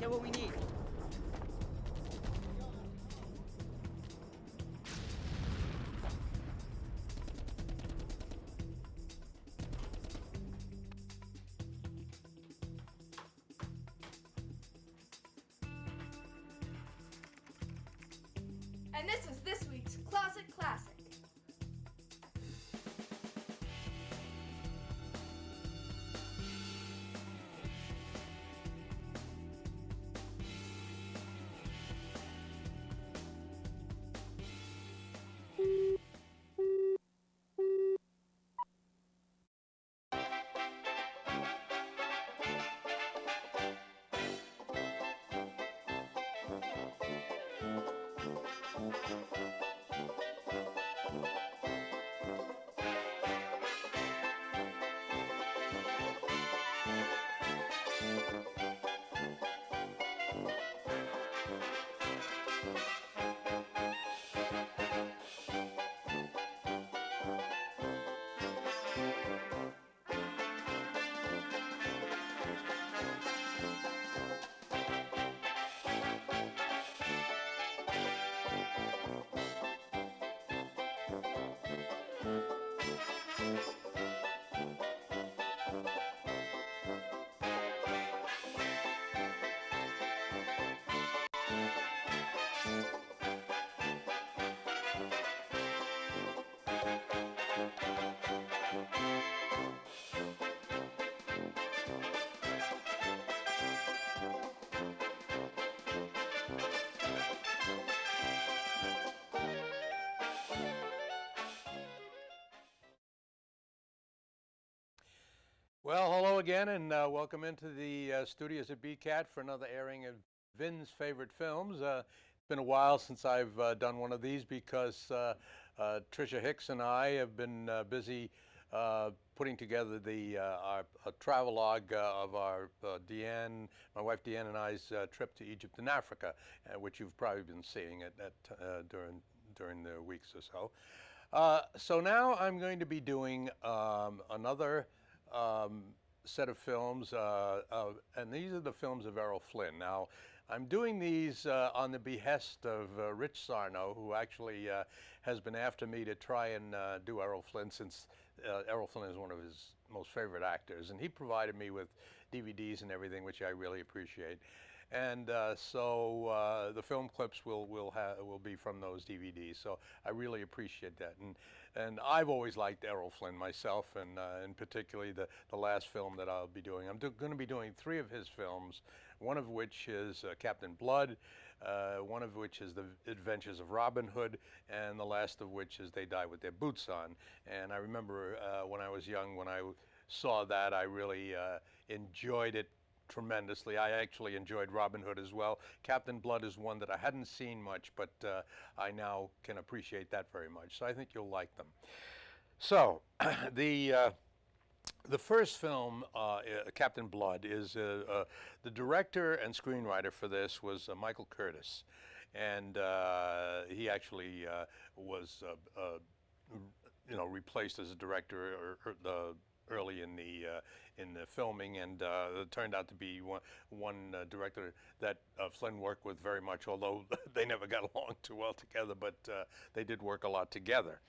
Get what we need. And this is this week's Closet Classic. Well, hello again, and welcome into the studios at BCAT for another airing of Vin's favorite films. It's been a while since I've done one of these because Tricia Hicks and I have been busy putting together our travelogue of our Deanne, my wife Deanne and I's trip to Egypt and Africa, which you've probably been seeing during the weeks or so. So now I'm going to be doing another set of films, and these are the films of Errol Flynn. Now, I'm doing these on the behest of Rich Sarno, who actually has been after me to try and do Errol Flynn since Errol Flynn is one of his most favorite actors, and he provided me with DVDs and everything, which I really appreciate. And so the film clips will be from those DVDs. So I really appreciate that. And I've always liked Errol Flynn myself, and particularly the last film that I'll be doing. I'm going to be doing 3 of his films, one of which is Captain Blood, one of which is The Adventures of Robin Hood, and the last of which is They Die with Their Boots On. And I remember when I was young, when I saw that, I really enjoyed it tremendously. I actually enjoyed Robin Hood as well. Captain Blood is one that I hadn't seen much, but I now can appreciate that very much. So I think you'll like them. So the first film, Captain Blood, is the director and screenwriter for this was Michael Curtis, and he actually was replaced as a director early in the filming, and it turned out to be one director that Flynn worked with very much, although they never got along too well together, but they did work a lot together.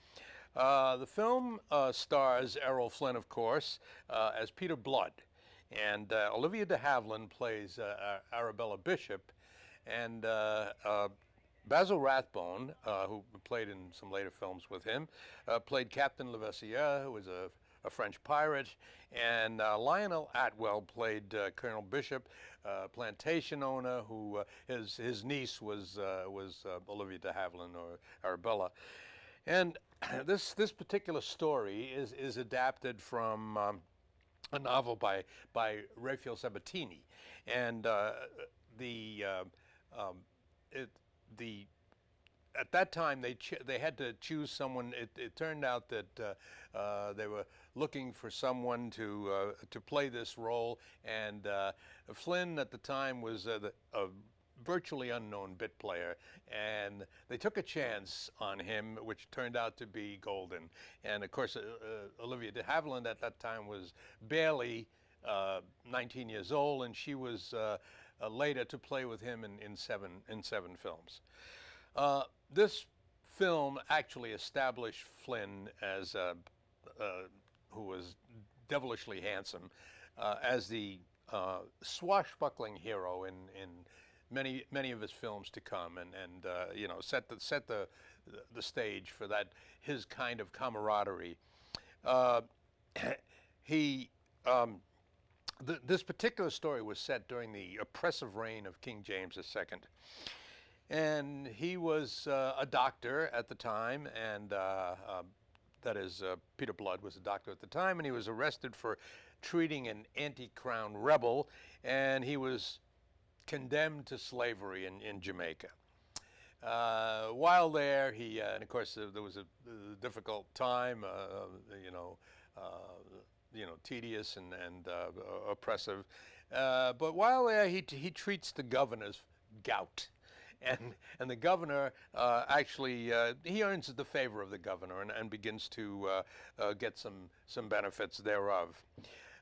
The film stars Errol Flynn, of course, as Peter Blood, and Olivia de Havilland plays Arabella Bishop, and Basil Rathbone, who played in some later films with him, played Captain Levasseur, who was a French pirate, and Lionel Atwell played Colonel Bishop, plantation owner, who his niece was Olivia de Havilland, or Arabella. And this particular story is adapted from a novel by Raphael Sabatini, and at that time they had to choose someone. It turned out that they were looking for someone to play this role, and Flynn at the time was a virtually unknown bit player, and they took a chance on him, which turned out to be golden. And of course, Olivia de Havilland at that time was barely 19 years old, and she was later to play with him in seven films. This film actually established Flynn as who was devilishly handsome, as the swashbuckling hero in many of his films to come, and you know, set the stage for that, his kind of camaraderie. Uh, he this particular story was set during the oppressive reign of King James II. And he was a doctor at the time, and that is, Peter Blood was a doctor at the time, and he was arrested for treating an anti-crown rebel, and he was condemned to slavery in Jamaica. While there, and of course, there was a difficult time, tedious and oppressive. But while there, he treats the governor's gout. And the governor actually he earns the favor of the governor and begins to get some benefits thereof.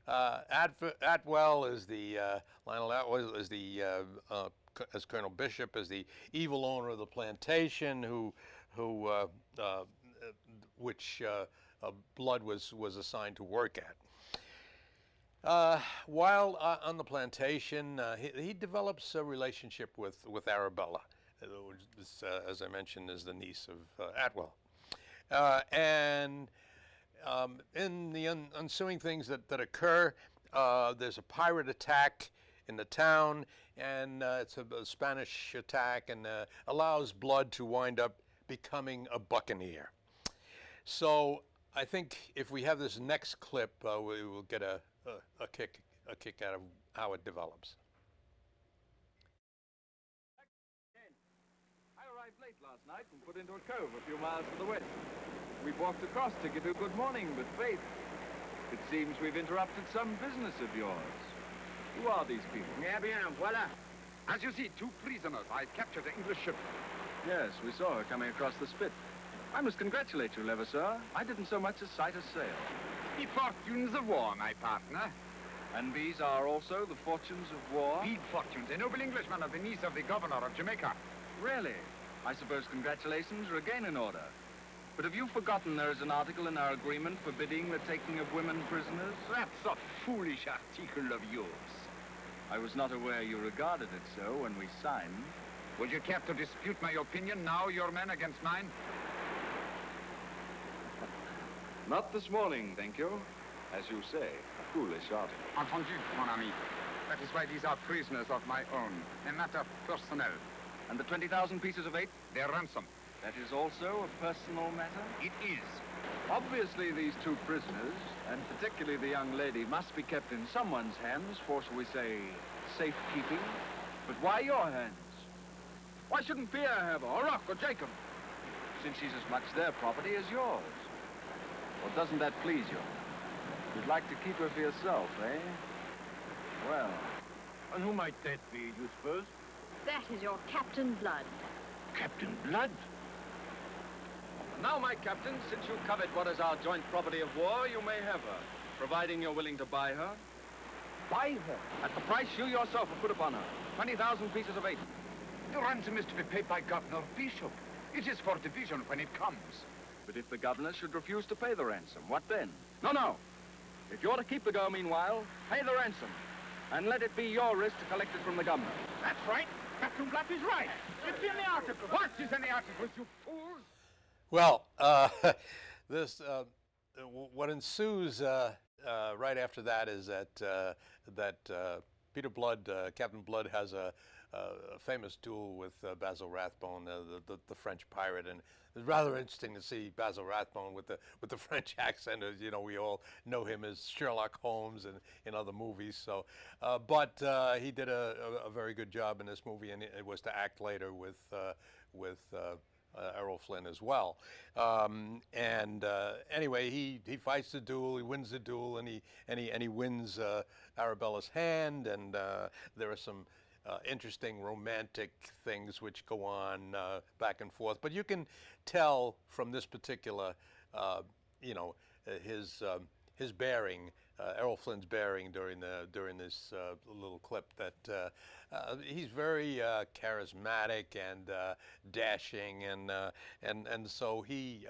Atwell is Lionel Atwell is as Colonel Bishop, is the evil owner of the plantation which Blood was assigned to work at. While on the plantation, he develops a relationship with Arabella, which is, as I mentioned, is the niece of Atwell. And in the ensuing things that occur, there's a pirate attack in the town, and it's a Spanish attack, and allows Blood to wind up becoming a buccaneer. So I think if we have this next clip, we will get a kick out of how it develops. I arrived late last night and put into a cove a few miles to the west. We walked across to give you good morning, but Faith, it seems we've interrupted some business of yours. Who are these people? Eh bien, voilà. As you see, 2 prisoners. I captured the English ship. Yes, we saw her coming across the spit. I must congratulate you, Lever, sir. I didn't so much as sight a sail. The fortunes of war, my partner. And these are also the fortunes of war? Big fortunes. A noble Englishman of the niece of the governor of Jamaica. Really? I suppose congratulations are again in order. But have you forgotten there is an article in our agreement forbidding the taking of women prisoners? That's a foolish article of yours. I was not aware you regarded it so when we signed. Would you care to dispute my opinion now, your men against mine? Not this morning, thank you. As you say, a foolish article. Entendu, mon ami. That is why these are prisoners of my own. A matter personnel. And the 20,000 pieces of 8? Their ransom. That is also a personal matter? It is. Obviously, these 2 prisoners, and particularly the young lady, must be kept in someone's hands for, shall we say, safekeeping. But why your hands? Why shouldn't Pierre have her, or Rock, or Jacob? Since she's as much their property as yours. Well, doesn't that please you? You'd like to keep her for yourself, eh? Well. And who might that be, you suppose? That is your Captain Blood. Captain Blood? Now, my captain, since you covet what is our joint property of war, you may have her, providing you're willing to buy her. Buy her? At the price you yourself have put upon her, 20,000 pieces of 8. The ransom is to be paid by Governor Bishop. It is for division when it comes. But if the governor should refuse to pay the ransom, what then? No. If you're to keep the girl meanwhile, pay the ransom. And let it be your risk to collect it from the governor. That's right. Captain Blood is right. It's in the article. What is in the articles, you fools? Well, what ensues right after that is that Peter Blood, Captain Blood, has a famous duel with Basil Rathbone, the French pirate, and it's rather interesting to see Basil Rathbone with the French accent. As you know, we all know him as Sherlock Holmes in other movies. So, but he did a very good job in this movie, and it was to act later with Errol Flynn as well. Anyway, he fights the duel, he wins the duel, and he wins Arabella's hand, and there are some interesting romantic things which go on back and forth. But you can tell from this particular, his bearing Errol Flynn's bearing during this little clip that he's very charismatic and dashing, and so he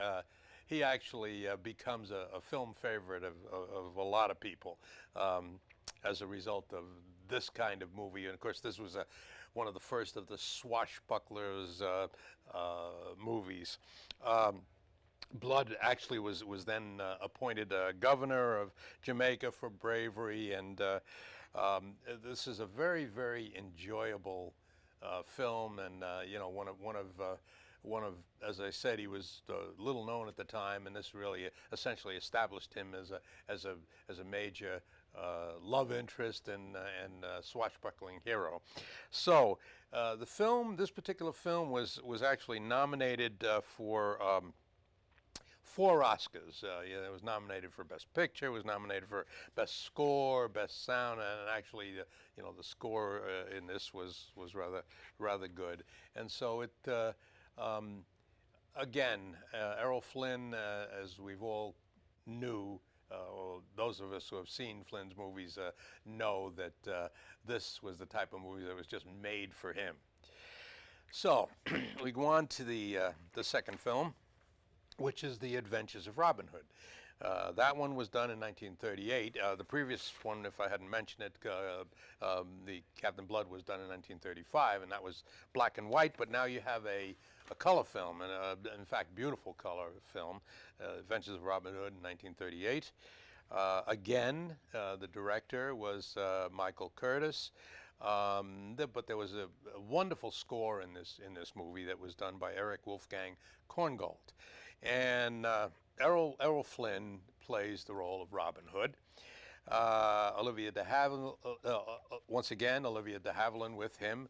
actually becomes a film favorite of a lot of people as a result of this kind of movie. And of course, this was one of the first of the swashbucklers movies. Blood actually was then appointed governor of Jamaica for bravery, and this is a very, very enjoyable film, and one of, as I said, he was little known at the time, and this really essentially established him as a major love interest and swashbuckling hero. So this particular film was actually nominated for 4 Oscars. It was nominated for Best Picture, it was nominated for Best Score, Best Sound, and actually, the score in this was rather good. And so it, again, Errol Flynn, as we've all knew, or those of us who have seen Flynn's movies know that this was the type of movie that was just made for him. So we go on to the second film, which is The Adventures of Robin Hood. That one was done in 1938. The previous one, if I hadn't mentioned it, the Captain Blood was done in 1935, and that was black and white, but now you have a color film, and in fact, beautiful color film, Adventures of Robin Hood in 1938. Again, the director was Michael Curtis, but there was a wonderful score in this movie that was done by Eric Wolfgang Korngold. And Errol Flynn plays the role of Robin Hood. Olivia de Havilland, once again, Olivia de Havilland with him,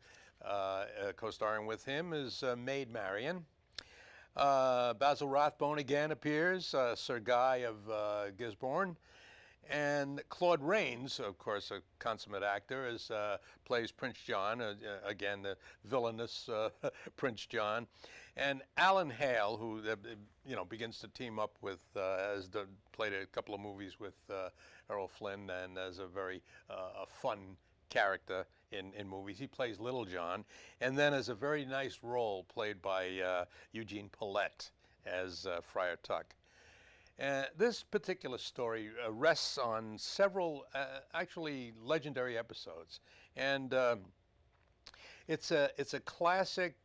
co-starring with him is Maid Marian. Basil Rathbone again appears, Sir Guy of Gisborne. And Claude Rains, of course, a consummate actor, plays Prince John, again, the villainous Prince John. And Alan Hale, who begins to team up with, played a couple of movies with Errol Flynn, and as a very fun character in movies. He plays Little John, and then as a very nice role played by Eugene Pallette as Friar Tuck. This particular story rests on several actually legendary episodes, and it's a classic,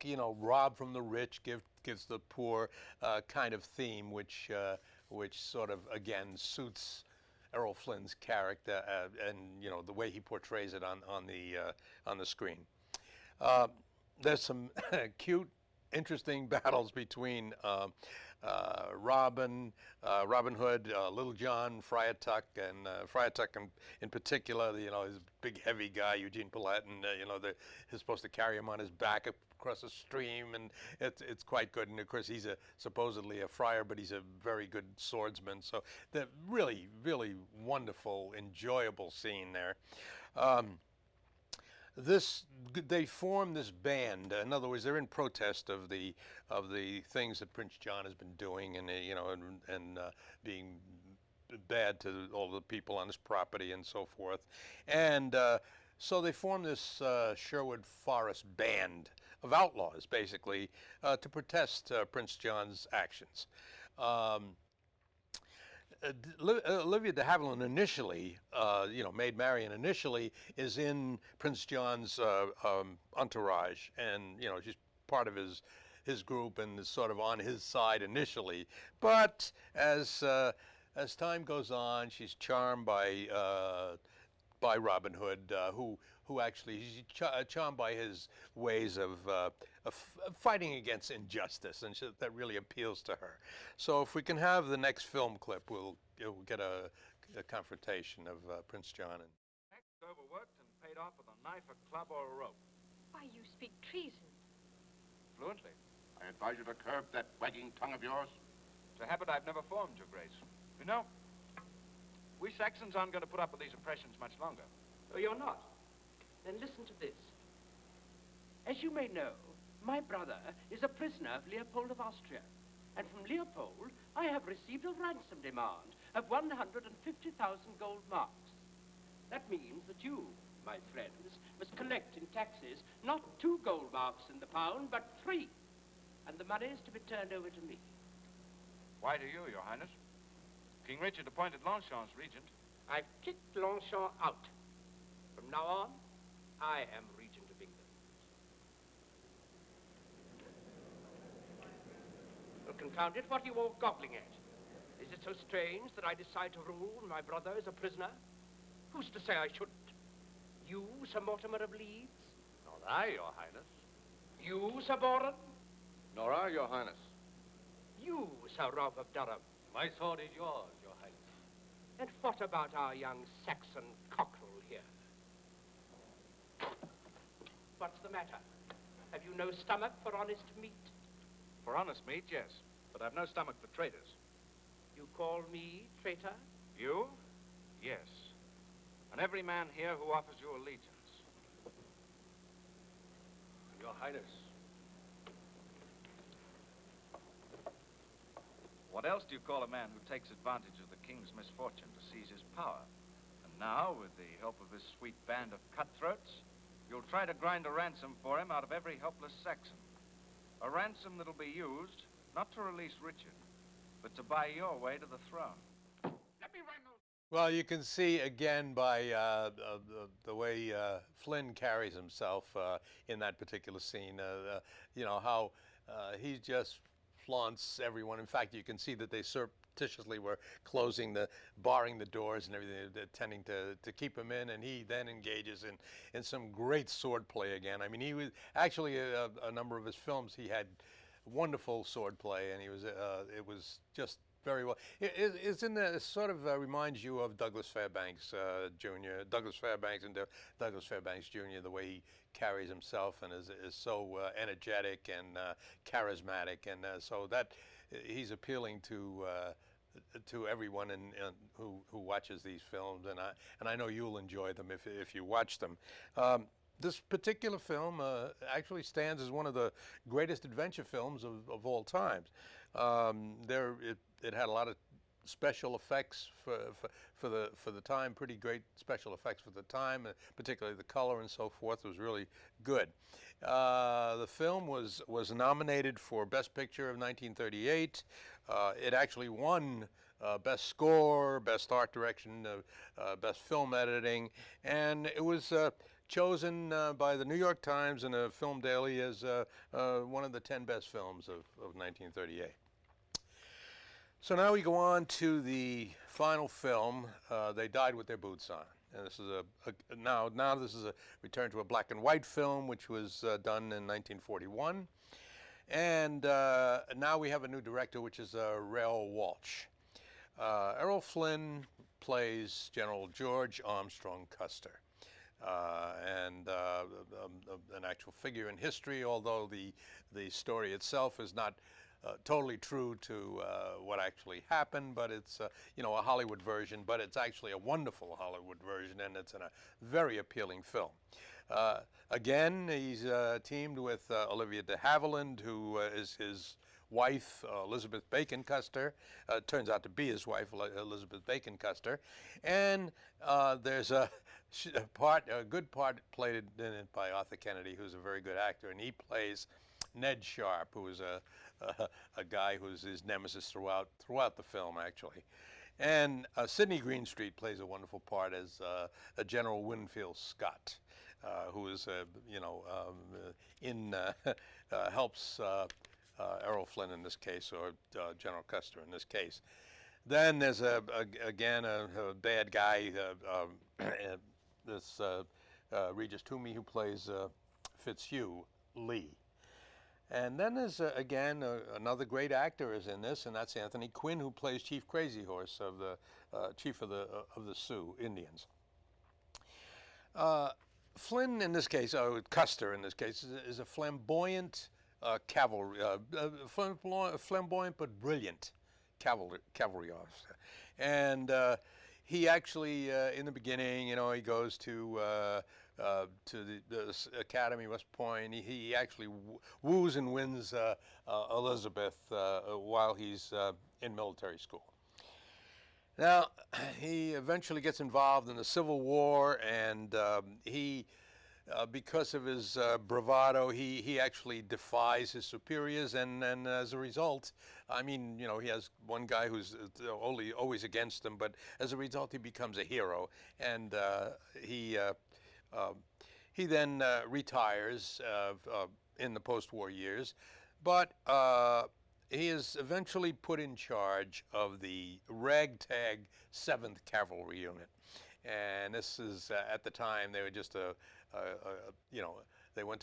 rob from the rich, gives the poor kind of theme, which sort of again suits Errol Flynn's character and the way he portrays it on the screen. There's some cute, interesting battles between Robin Hood, Little John, Friar Tuck, and Friar Tuck in particular, his big heavy guy, Eugene Pallette, and he's supposed to carry him on his back across a stream, and it's quite good. And of course, he's supposedly a friar, but he's a very good swordsman. So the really, really wonderful, enjoyable scene there. They form this band. In other words, they're in protest of the things that Prince John has been doing, and being bad to all the people on his property and so forth. And so they form this Sherwood Forest band of outlaws, basically, to protest Prince John's actions. Olivia de Havilland initially, Maid Marian initially, is in Prince John's entourage, and she's part of his group and is sort of on his side initially. But as time goes on, she's charmed by Robin Hood, who actually she's charmed by his ways of fighting against injustice, and that really appeals to her. So if we can have the next film clip, we'll get a confrontation of Prince John. Overworked and paid off with a knife, a club, or a rope. Why, you speak treason. Fluently. I advise you to curb that wagging tongue of yours. It's a habit I've never formed, Your Grace. We Saxons aren't going to put up with these oppressions much longer. Oh, you're not? Then listen to this. As you may know, my brother is a prisoner of Leopold of Austria. And from Leopold, I have received a ransom demand of 150,000 gold marks. That means that you, my friends, must collect in taxes not 2 gold marks in the pound, but 3. And the money is to be turned over to me. Why do you, Your Highness? King Richard appointed Longchamps regent. I've kicked Longchamp out. From now on, I am regent of England. Well, confound it, what are you all gobbling at? Is it so strange that I decide to rule when my brother is a prisoner? Who's to say I shouldn't? You, Sir Mortimer of Leeds? Nor I, Your Highness. You, Sir Boren? Nor I, Your Highness. You, Sir Rob of Durham? My sword is yours, Your Highness. And what about our young Saxon cockerel here? What's the matter? Have you no stomach for honest meat? For honest meat, yes. But I've no stomach for traitors. You call me traitor? You? Yes. And every man here who offers you allegiance. Your Highness. What else do you call a man who takes advantage of the king's misfortune to seize his power? And now, with the help of this sweet band of cutthroats, you'll try to grind a ransom for him out of every helpless Saxon. A ransom that'll be used not to release Richard, but to buy your way to the throne. Let me run those. Well, you can see again by the way Flynn carries himself in that particular scene, you know, how he just flaunts everyone. In fact, you can see that they surreptitiously were barring the doors and everything, tending to keep him in, and he then engages in some great sword play again. I mean, he was actually a number of his films, he had wonderful sword play, and it was just very well. It's in the sort of reminds you of Douglas Fairbanks Jr., Douglas Fairbanks and Douglas Fairbanks Jr., the way he carries himself and is so energetic and charismatic, and so that he's appealing to everyone who watches these films, and I know you'll enjoy them if you watch them. This particular film actually stands as one of the greatest adventure films of all times. It had a lot of special effects for the time, pretty great special effects for the time, particularly the color and so forth was really good. The film was nominated for Best Picture of 1938. It actually won Best Score, Best Art Direction, Best Film Editing, and it was chosen by the New York Times and Film Daily as one of the 10 best films of 1938. So now we go on to the final film, They Died with Their Boots On. And this is now this is a return to a black and white film, which was done in 1941. And now we have a new director, which is Raoul Walsh. Errol Flynn plays General George Armstrong Custer. And an actual figure in history, although the story itself is not totally true to what actually happened, but it's you know, a Hollywood version, but it's actually a wonderful Hollywood version, and it's in a very appealing film. Again, he's teamed with Olivia de Havilland, who is his wife, Elizabeth Bacon Custer. Turns out to be his wife, Elizabeth Bacon Custer. And there's a good part played in it by Arthur Kennedy, who's a very good actor, and he plays Ned Sharp, who is a guy who's his nemesis throughout the film, actually. And Sidney Greenstreet plays a wonderful part as General Winfield Scott, who is, you know, helps Errol Flynn in this case, or General Custer in this case. Then there's again a bad guy, this Regis Toomey, who plays Fitzhugh Lee. And then there's again another great actor is in this, and that's Anthony Quinn, who plays Chief Crazy Horse of the chief of the Sioux Indians. Flynn in this case, Custer in this case, is a flamboyant cavalry, flamboyant but brilliant cavalry officer, and he actually in the beginning, you know, he goes to to the Academy, West Point. He actually woos and wins Elizabeth while he's in military school. Now, he eventually gets involved in the Civil War, and because of his bravado, he actually defies his superiors, and as a result, I mean, you know, he has one guy who's always against him, but as a result, he becomes a hero, and he then retires in the post-war years, but he is eventually put in charge of the ragtag 7th Cavalry Unit. And this is, at the time, they were just you know, he went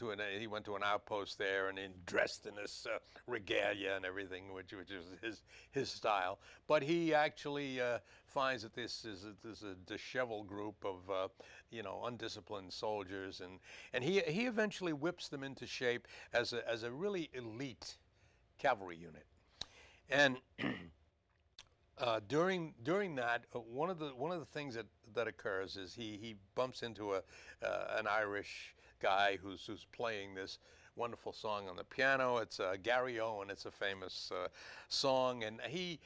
to an outpost there and dressed in this regalia and everything, which is his style. But he actually finds that this is a disheveled group of, you know, undisciplined soldiers, and he eventually whips them into shape as a really elite cavalry unit. And during that, one of the things that occurs is he bumps into an Irish guy who's playing this wonderful song on the piano. It's Gary Owen. It's a famous song, and he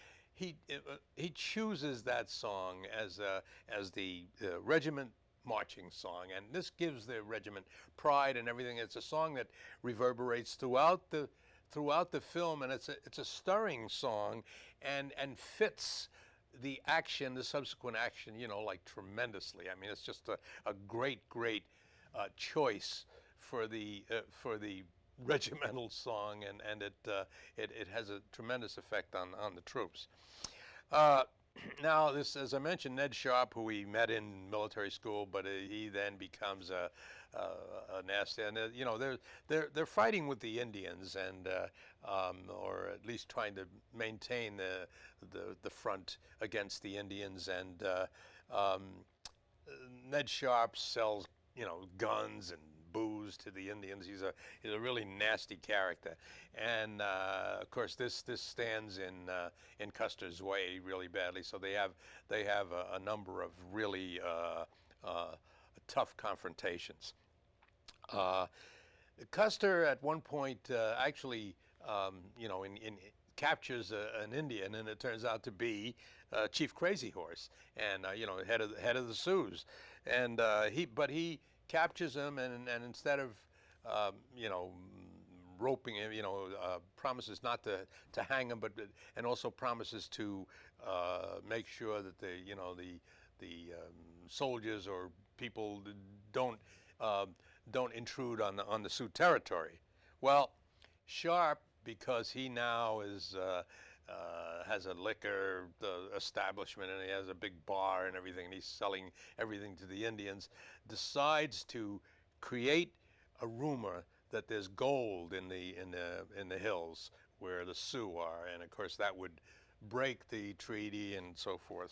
chooses that song as the regiment marching song, and this gives the regiment pride and everything. It's a song that reverberates throughout the film, and it's a stirring song, and fits the subsequent action, you know, like tremendously. I mean, it's just a great choice for the regimental song, and it has a tremendous effect on the troops. Now, this, as I mentioned, Ned Sharp, who we met in military school, but he then becomes a nasty, and you know, they're fighting with the Indians, and or at least trying to maintain the front against the Indians, and Ned Sharp sells, you know, guns and booze to the Indians. He's a really nasty character, and of course this stands in Custer's way really badly. So they have a number of really tough confrontations. Custer at one point actually, you know, captures an Indian, and it turns out to be Chief Crazy Horse, and you know, head of the Sioux, and he captures him, and instead of you know, roping him, you know, promises not to hang him, and also promises to make sure that the soldiers or people don't intrude on the Sioux territory. Well, Sharp, because he now has a liquor establishment, and he has a big bar and everything, and he's selling everything to the Indians, decides to create a rumor that there's gold in the hills where the Sioux are, and of course that would break the treaty and so forth.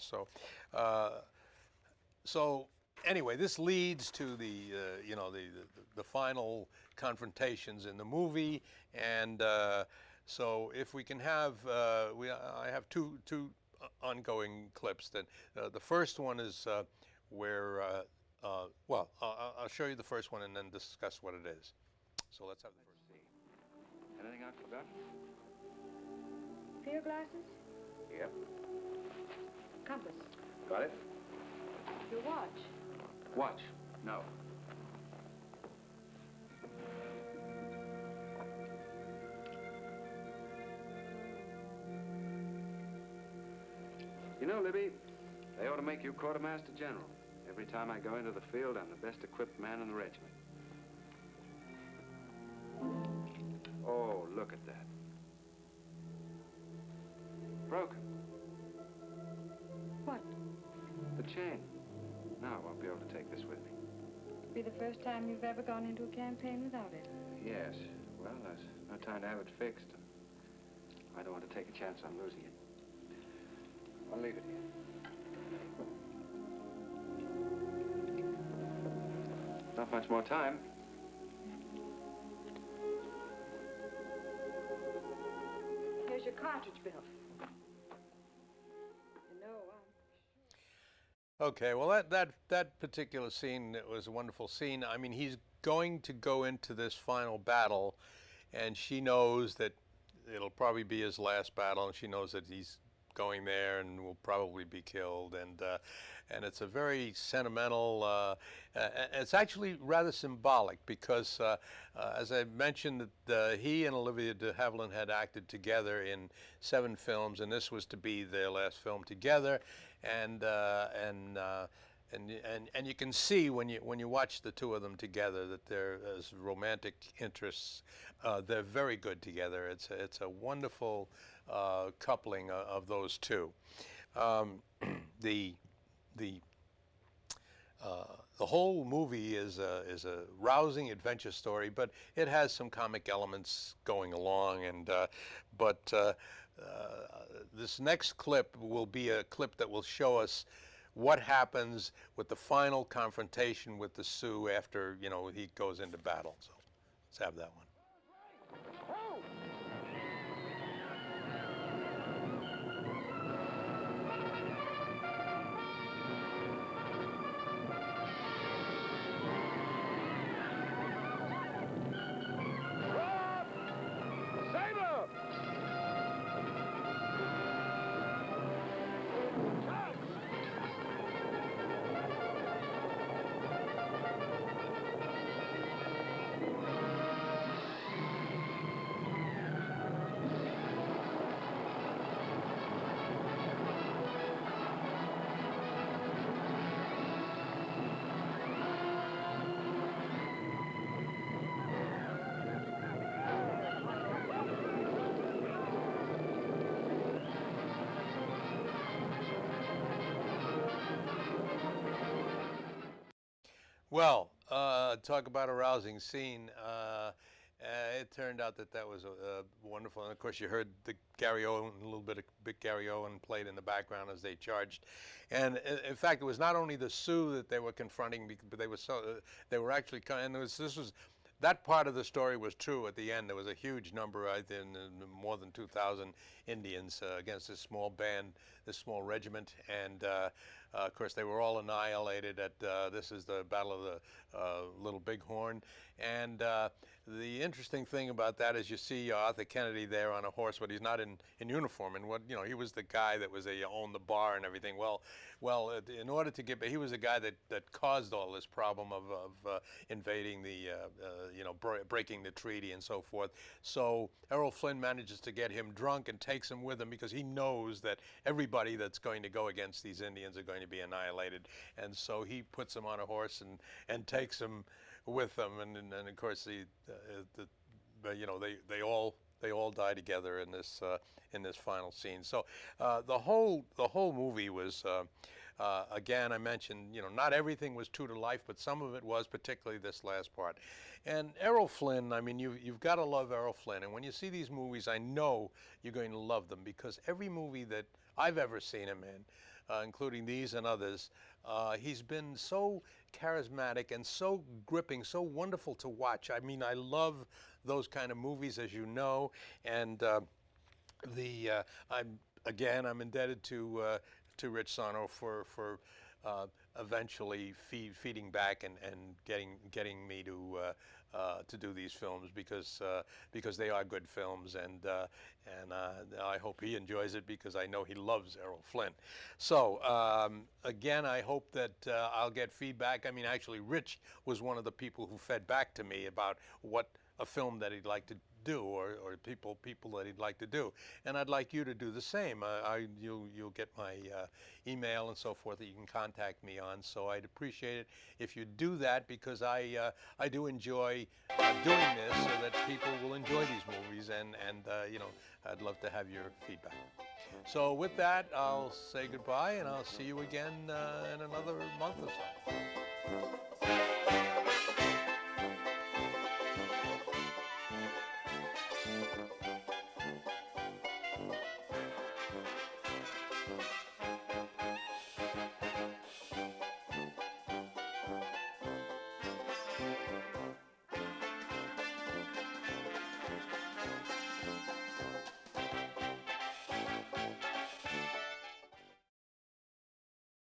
So anyway, this leads to you know, the final confrontations in the movie, and so if we can have, I have two ongoing clips. That the first one is where, well, I'll show you the first one and then discuss what it is. So let's have the first scene. Anything I've forgotten? Beer glasses? Yep. Compass? Got it? Your watch? Watch? No. You know, Libby, they ought to make you quartermaster general. Every time I go into the field, I'm the best equipped man in the regiment. Oh, look at that. Broken. What? The chain. Now I won't be able to take this with me. Be the first time you've ever gone into a campaign without it. Yes. Well, there's no time to have it fixed. I don't want to take a chance on losing it. I'll leave it here. Not much more time. Here's your cartridge belt. You know, Okay, well that particular scene, it was a wonderful scene. I mean, he's going to go into this final battle, and she knows that it'll probably be his last battle, and she knows that he's going there and will probably be killed, and it's a very sentimental. It's actually rather symbolic because, as I mentioned, that he and Olivia de Havilland had acted together in 7 films, and this was to be their last film together, and and you can see when you watch the two of them together that they're as romantic interests. They're very good together. It's a wonderful coupling of those two. Um, the the the whole movie is a rousing adventure story, but it has some comic elements going along. And but this next clip will be a clip that will show us what happens with the final confrontation with the Sioux after he goes into battle. So let's have that one. Well, talk about a rousing scene. It turned out that was wonderful, and of course you heard the Gary Owen, a little bit of big Gary Owen played in the background as they charged. And in fact, it was not only the Sioux that they were confronting, but they were actually and that part of the story was true at the end. There was a huge number, I think, more than 2,000 Indians against this small band, this small regiment, and of course they were all annihilated at this is the Battle of the Little Bighorn. And the interesting thing about that is you see Arthur Kennedy there on a horse, but he's not in uniform. And he was the guy that owned the bar and everything. Well, in order to get, he was the guy that caused all this problem of invading the, breaking the treaty and so forth. So Errol Flynn manages to get him drunk and takes him with him because he knows that everybody that's going to go against these Indians are going to be annihilated. And so he puts him on a horse and takes him with them. And of course they all die together in this final scene. So the whole movie was. Again, I mentioned, not everything was true to life, but some of it was, particularly this last part. And Errol Flynn, I mean, you've got to love Errol Flynn. And when you see these movies, I know you're going to love them because every movie that I've ever seen him in, including these and others, he's been so charismatic and so gripping, so wonderful to watch. I mean, I love those kind of movies, as you know, and I'm indebted to Rich Sano for eventually feeding back and getting me to do these films because they are good films, and I hope he enjoys it because I know he loves Errol Flynn. So again, I hope that I'll get feedback. I mean, actually, Rich was one of the people who fed back to me about what a film that he'd like to do, or people that he'd like to do, and I'd like you to do the same. You'll get my email and so forth that you can contact me on. So I'd appreciate it if you do that because I do enjoy doing this so that people will enjoy these movies, and I'd love to have your feedback. So with that, I'll say goodbye, and I'll see you again in another month or so.